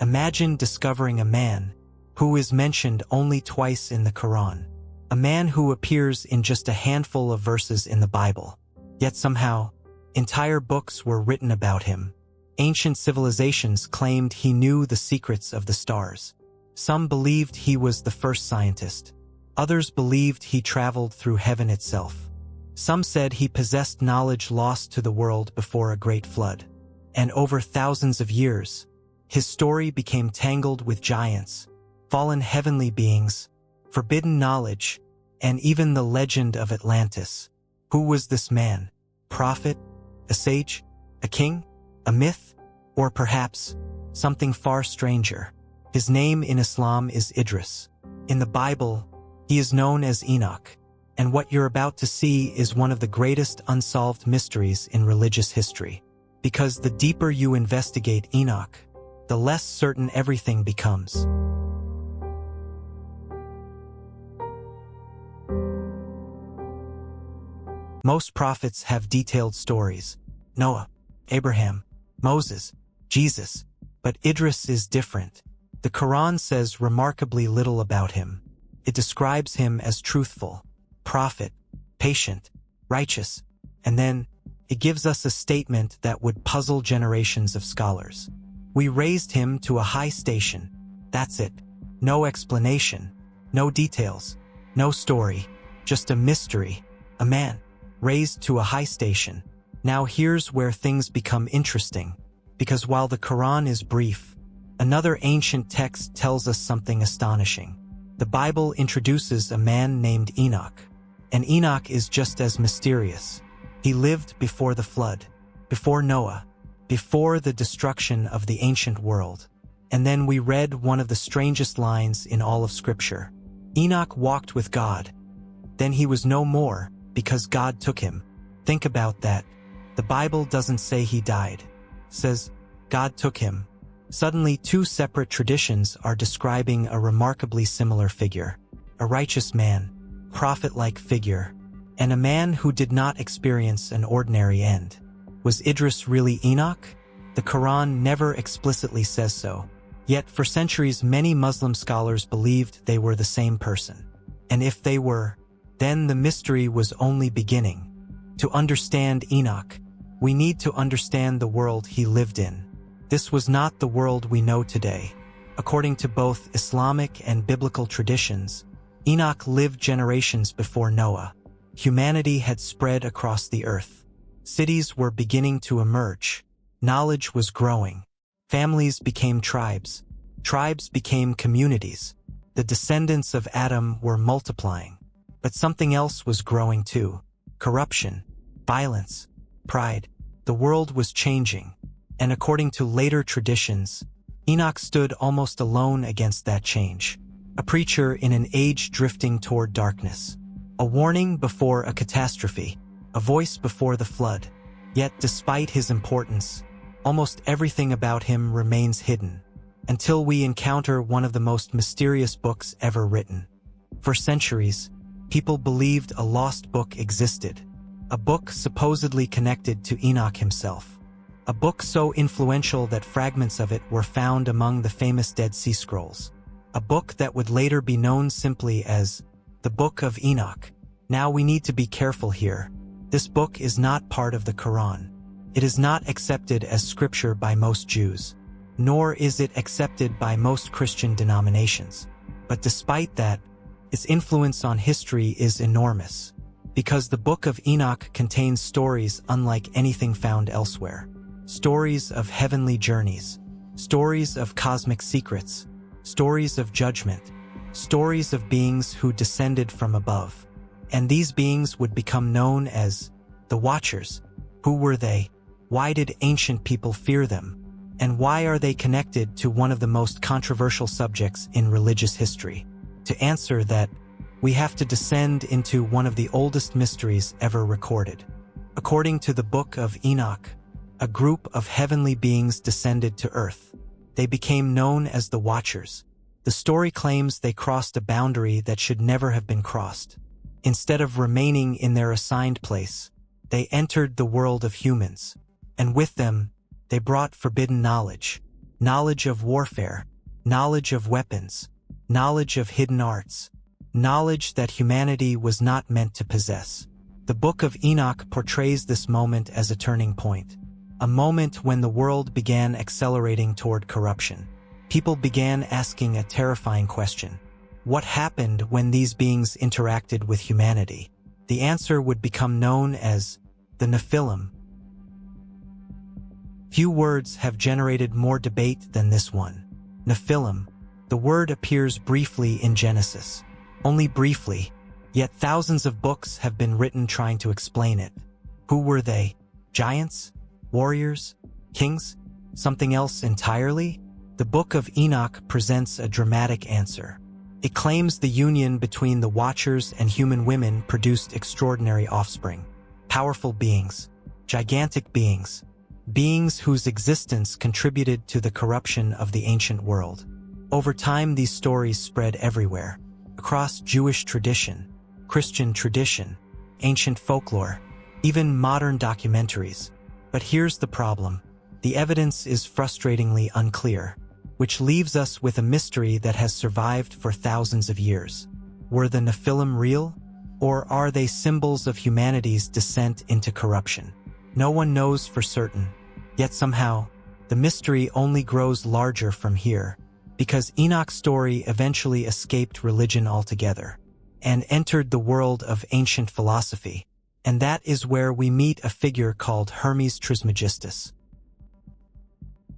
Imagine discovering a man who is mentioned only twice in the Quran, a man who appears in just a handful of verses in the Bible, yet somehow, entire books were written about him. Ancient civilizations claimed he knew the secrets of the stars. Some believed he was the first scientist. Others believed he traveled through heaven itself. Some said he possessed knowledge lost to the world before a great flood. And over thousands of years, his story became tangled with giants, fallen heavenly beings, forbidden knowledge, and even the legend of Atlantis. Who was this man? Prophet? A sage? A king? A myth? Or perhaps something far stranger? His name in Islam is Idris. In the Bible, he is known as Enoch, and what you're about to see is one of the greatest unsolved mysteries in religious history. Because the deeper you investigate Enoch, the less certain everything becomes. Most prophets have detailed stories: Noah, Abraham, Moses, Jesus. But Idris is different. The Quran says remarkably little about him. It describes him as truthful, prophet, patient, righteous, and then it gives us a statement that would puzzle generations of scholars. We raised him to a high station. That's it. No explanation, no details, no story, just a mystery. A man raised to a high station. Now here's where things become interesting, because while the Quran is brief, another ancient text tells us something astonishing. The Bible introduces a man named Enoch, and Enoch is just as mysterious. He lived before the flood, before Noah, before the destruction of the ancient world. And then we read one of the strangest lines in all of Scripture. Enoch walked with God. Then he was no more, because God took him. Think about that. The Bible doesn't say he died. It says, God took him. Suddenly, two separate traditions are describing a remarkably similar figure. A righteous man, prophet-like figure, and a man who did not experience an ordinary end. Was Idris really Enoch? The Quran never explicitly says so. Yet for centuries many Muslim scholars believed they were the same person. And if they were, then the mystery was only beginning. To understand Enoch, we need to understand the world he lived in. This was not the world we know today. According to both Islamic and biblical traditions, Enoch lived generations before Noah. Humanity had spread across the earth. Cities were beginning to emerge. Knowledge was growing. Families became tribes. Tribes became communities. The descendants of Adam were multiplying. But something else was growing too. Corruption, violence, pride. The world was changing. And according to later traditions, Enoch stood almost alone against that change. A preacher in an age drifting toward darkness. A warning before a catastrophe. A voice before the flood. Yet despite his importance, almost everything about him remains hidden, until we encounter one of the most mysterious books ever written. For centuries, people believed a lost book existed, a book supposedly connected to Enoch himself. A book so influential that fragments of it were found among the famous Dead Sea Scrolls. A book that would later be known simply as the Book of Enoch. Now we need to be careful here. This book is not part of the Quran. It is not accepted as scripture by most Jews, nor is it accepted by most Christian denominations. But despite that, its influence on history is enormous, because the Book of Enoch contains stories unlike anything found elsewhere. Stories of heavenly journeys, stories of cosmic secrets, stories of judgment, stories of beings who descended from above. And these beings would become known as the Watchers. Who were they? Why did ancient people fear them? And why are they connected to one of the most controversial subjects in religious history? To answer that, we have to descend into one of the oldest mysteries ever recorded. According to the Book of Enoch, a group of heavenly beings descended to earth. They became known as the Watchers. The story claims they crossed a boundary that should never have been crossed. Instead of remaining in their assigned place, they entered the world of humans, and with them, they brought forbidden knowledge. knowledge of warfare, knowledge of weapons, knowledge of hidden arts, knowledge that humanity was not meant to possess. The Book of Enoch portrays this moment as a turning point, a moment when the world began accelerating toward corruption. People began asking a terrifying question. What happened when these beings interacted with humanity? The answer would become known as the Nephilim. Few words have generated more debate than this one. Nephilim. The word appears briefly in Genesis. Only briefly, yet thousands of books have been written trying to explain it. Who were they? Giants? Warriors? Kings? Something else entirely? The Book of Enoch presents a dramatic answer. It claims the union between the Watchers and human women produced extraordinary offspring. Powerful beings. Gigantic beings. Beings whose existence contributed to the corruption of the ancient world. Over time, these stories spread everywhere. Across Jewish tradition, Christian tradition, ancient folklore, even modern documentaries. But here's the problem. The evidence is frustratingly unclear, which leaves us with a mystery that has survived for thousands of years. Were the Nephilim real? Or are they symbols of humanity's descent into corruption? No one knows for certain. Yet somehow, the mystery only grows larger from here, because Enoch's story eventually escaped religion altogether and entered the world of ancient philosophy. And that is where we meet a figure called Hermes Trismegistus.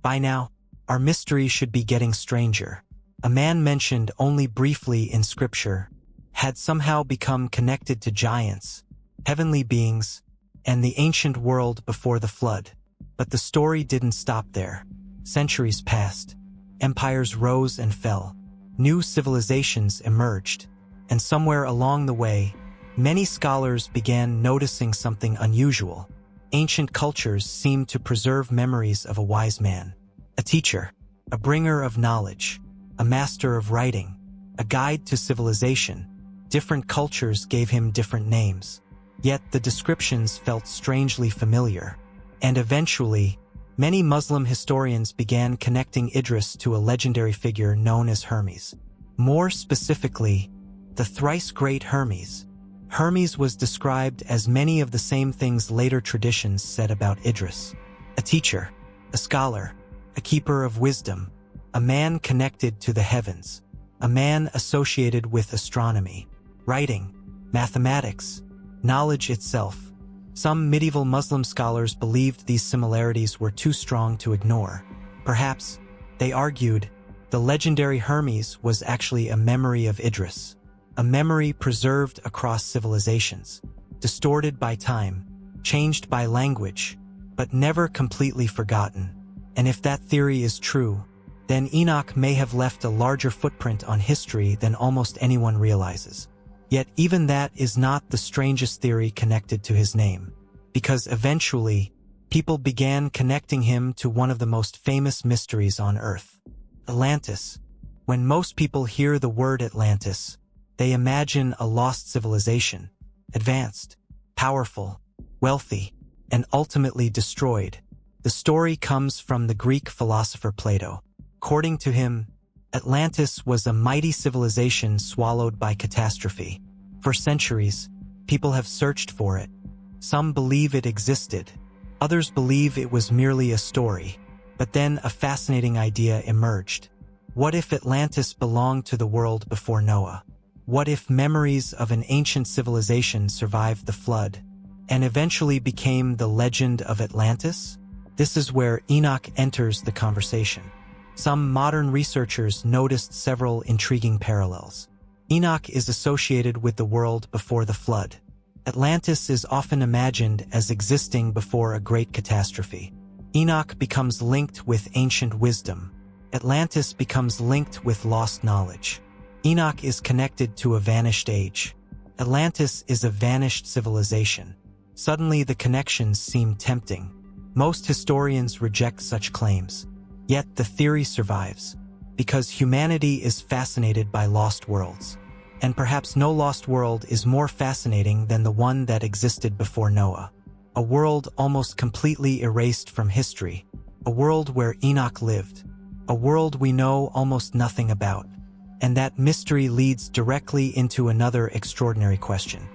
By now, our mystery should be getting stranger. A man mentioned only briefly in scripture had somehow become connected to giants, heavenly beings, and the ancient world before the flood. But the story didn't stop there. Centuries passed. Empires rose and fell. New civilizations emerged. And somewhere along the way, many scholars began noticing something unusual. Ancient cultures seemed to preserve memories of a wise man, a teacher, a bringer of knowledge, a master of writing, a guide to civilization. Different cultures gave him different names, yet the descriptions felt strangely familiar. And eventually, many Muslim historians began connecting Idris to a legendary figure known as Hermes. More specifically, the thrice great Hermes. Hermes was described as many of the same things later traditions said about Idris. A teacher, a scholar, a keeper of wisdom, a man connected to the heavens, a man associated with astronomy, writing, mathematics, knowledge itself. Some medieval Muslim scholars believed these similarities were too strong to ignore. Perhaps, they argued, the legendary Hermes was actually a memory of Idris, a memory preserved across civilizations, distorted by time, changed by language, but never completely forgotten. And if that theory is true, then Enoch may have left a larger footprint on history than almost anyone realizes. Yet even that is not the strangest theory connected to his name, because eventually, people began connecting him to one of the most famous mysteries on Earth, Atlantis. When most people hear the word Atlantis, they imagine a lost civilization, advanced, powerful, wealthy, and ultimately destroyed. The story comes from the Greek philosopher Plato. According to him, Atlantis was a mighty civilization swallowed by catastrophe. For centuries, people have searched for it. Some believe it existed. Others believe it was merely a story. But then a fascinating idea emerged. What if Atlantis belonged to the world before Noah? What if memories of an ancient civilization survived the flood and eventually became the legend of Atlantis? This is where Enoch enters the conversation. Some modern researchers noticed several intriguing parallels. Enoch is associated with the world before the flood. Atlantis is often imagined as existing before a great catastrophe. Enoch becomes linked with ancient wisdom. Atlantis becomes linked with lost knowledge. Enoch is connected to a vanished age. Atlantis is a vanished civilization. Suddenly the connections seem tempting. Most historians reject such claims. Yet the theory survives, because humanity is fascinated by lost worlds. And perhaps no lost world is more fascinating than the one that existed before Noah. A world almost completely erased from history. A world where Enoch lived. a world we know almost nothing about. And that mystery leads directly into another extraordinary question.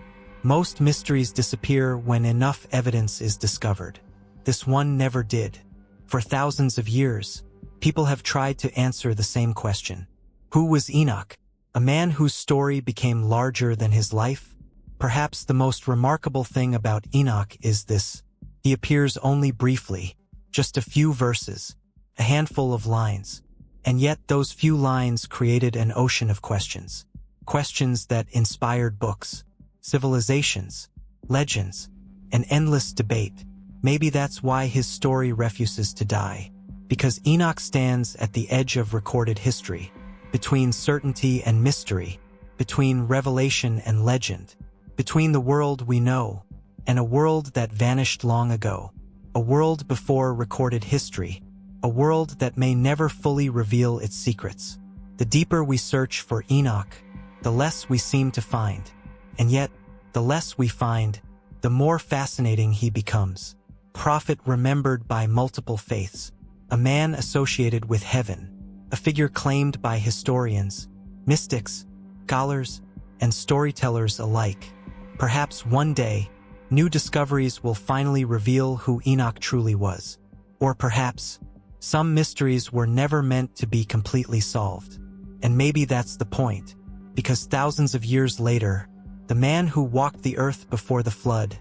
Most mysteries disappear when enough evidence is discovered. This one never did. For thousands of years, people have tried to answer the same question. Who was Enoch? A man whose story became larger than his life? Perhaps the most remarkable thing about Enoch is this. He appears only briefly, just a few verses, a handful of lines. And yet those few lines created an ocean of questions. Questions that inspired books, civilizations, legends, an endless debate. Maybe that's why his story refuses to die. Because Enoch stands at the edge of recorded history, between certainty and mystery, between revelation and legend, between the world we know and a world that vanished long ago, a world before recorded history, a world that may never fully reveal its secrets. The deeper we search for Enoch, the less we seem to find. And yet, the less we find, the more fascinating he becomes. Prophet remembered by multiple faiths, a man associated with heaven, a figure claimed by historians, mystics, scholars, and storytellers alike. Perhaps one day, new discoveries will finally reveal who Enoch truly was. Or perhaps, some mysteries were never meant to be completely solved. And maybe that's the point, because thousands of years later, the man who walked the earth before the flood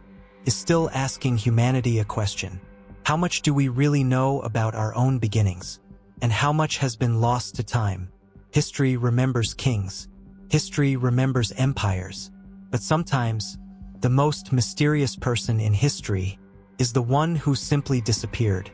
is still asking humanity a question. How much do we really know about our own beginnings? And how much has been lost to time? History remembers kings. History remembers empires. But sometimes, the most mysterious person in history is the one who simply disappeared.